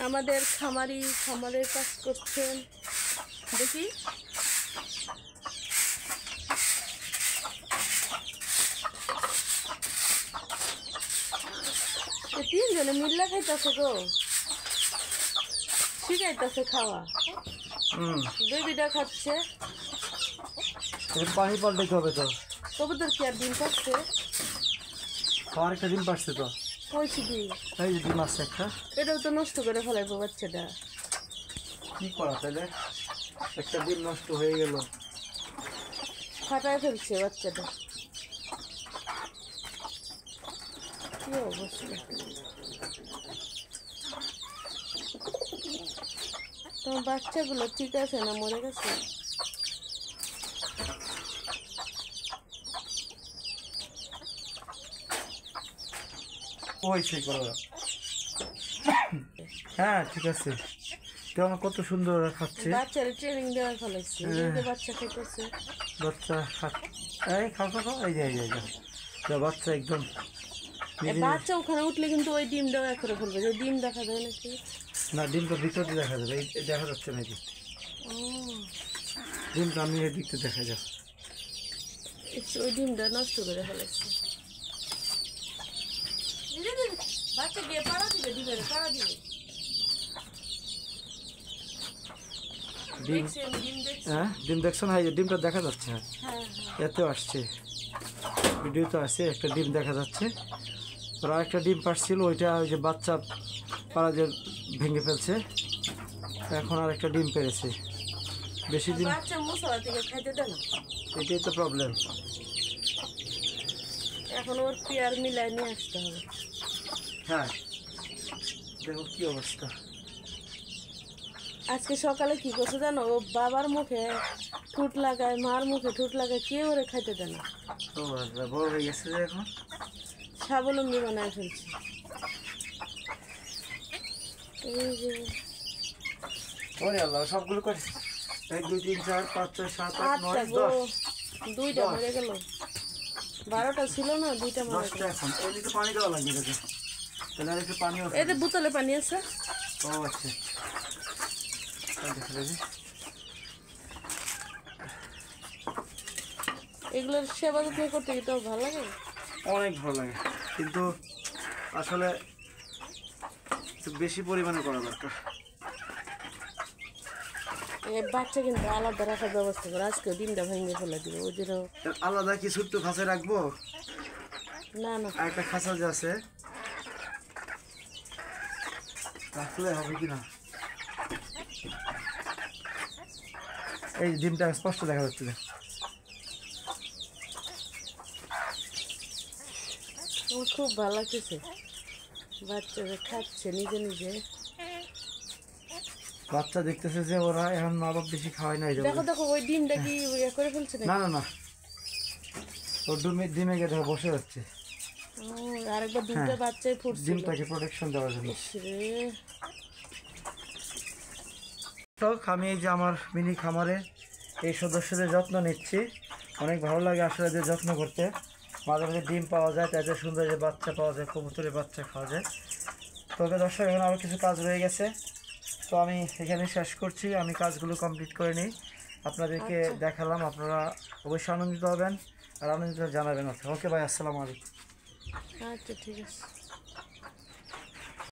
আমাদের খামারের কাজ করছেন দেখি। তিনজনে মিল্লা খাইতেছে গো, শিখাইতেছে খাওয়া। বেবিটা খাচ্ছে। পানি পাল্টাইতে হবে তো। কবুতর কি আর ডিম পাচ্ছে? আর একটা ডিম পাচ্ছে তো। কইছি কি এই যে ডিম আছে একটা, এটাও তো নষ্ট করে ফেলাইবো বাচ্চাটা। কি করা তাহলে? একটা ডিম নষ্ট হয়ে গেল, ফাটায় ফেলছে বাচ্চাটা। কি অবস্থা! তোমার বাচ্চাগুলো ঠিক আছে না মরে গেছে? ওই সেই করা। হ্যাঁ ঠিক আছে। কেমন কত সুন্দর খাচ্ছে। বাচ্চারা ট্রেনিং দেওয়া ফেলাইছে, বাচ্চা খাইতেছে। বাচ্চা এই খাও খাও খাও, এই যে বাচ্চা একদম। বাচ্চা ওখানে উঠলে কিন্তু ওই ডিম দেওয়া করে ফেলবে। যে ডিম দেখা যায় নাকি? না, ডিমটা ভিতরে দেখা যাবে, এই দেখা যাচ্ছে নাকি? ডিমটা আমি এই দিকতে দেখা যাবে। ওই ডিমটা নষ্ট করে ফেলাইছে। বাচ্চা গিয়ে পাড়া দিবে, ডিমের পাড়া দিবে। ডিম দেখছো না? এই যে ডিমটা দেখা যাচ্ছে, এতেও আসছে, ভিডিওতে আসছে একটা ডিম দেখা যাচ্ছে। ওরা একটা ডিম পারছিল, ওইটা ওই যে বাচ্চা পাড়া যে ভেঙে ফেলছে। এখন আর একটা ডিম পেরেছে। বেশি দিন এটাই তো প্রবলেম। এখন ওর পেয়ার মিলাই নিয়ে আসতে হবে। হ্যাঁ দেখো কি অবস্থা। আজকে সকালে কি করছে জানো? ও বাবার মুখে ঠুট লাগায়, মার মুখে ঠুট লাগায়, কেউ ওরে খাইতে দেয় না। বড় হয়ে গেছে যে এখন স্বাবলম্বী বানায় ফেলছে। এই যে ওরে আল্লাহ, সবগুলো করে 1 2 3 4 5 6 7 8 9 10 দুইটা মরে গেল। 12টা ছিল না, দুইটা মরে গেল। এখন এদিকে পানি দেওয়া লাগবে এটাকে। তাহলে আর একটু পানি আছে। এতে বোতলে পানি আছে। ও আচ্ছা, এগুলোর সেবা যত্ন করতে কি তোর ভালো লাগে? অনেক ভালো লাগে, কিন্তু আসলে একটু বেশি পরিমাণে করা দরকার। বাচ্চা কিন্তু আলাদা রাখার ব্যবস্থা করে। আজকে ডিমটা ভেঙে ফেলে দিবে ওদেরও। আলাদা কি ছোট্ট খাঁচায় রাখবো? না না, আর একটা খাঁচা যে আছে রাখলে হবে কিনা। এই ডিমটা স্পষ্ট দেখা যাচ্ছে। আমার খুব ভালো লাগতেছে, বাচ্চারা খাচ্ছে নিজে নিজে। বাচ্চা দেখতেছে যে ওরা এখন মা বাপ বেশি খাওয়াই না। দেখো দেখো ওই ডিমটা কি ইয়ে করে ফেলছে না না না, ওর ডিমে গিয়ে বসে যাচ্ছে। আরেকবার দুটো বাচ্চাই ফুটছে, ডিমটাকে প্রোটেকশন দেওয়ার জন্য। আমি এই যে আমার মিনি খামারে এই সদস্যদের যত্ন নিচ্ছি। অনেক ভালো লাগে আসলে এদের যত্ন করতে। মাঝে মাঝে ডিম পাওয়া যায়, তাদের সুন্দর যে বাচ্চা পাওয়া যায়, কবুতরের বাচ্চা খাওয়া যায়। তবে দর্শক এখন আরও কিছু কাজ রয়ে গেছে, তো আমি এখানে শেষ করছি। আমি কাজগুলো কমপ্লিট করে নিই, আপনাদেরকে দেখালাম। আপনারা অবশ্যই আনন্দিত হবেন আর আনন্দিত জানাবেন। ওকে ভাই, আসসালামু আলাইকুম। আচ্ছা ঠিক আছে।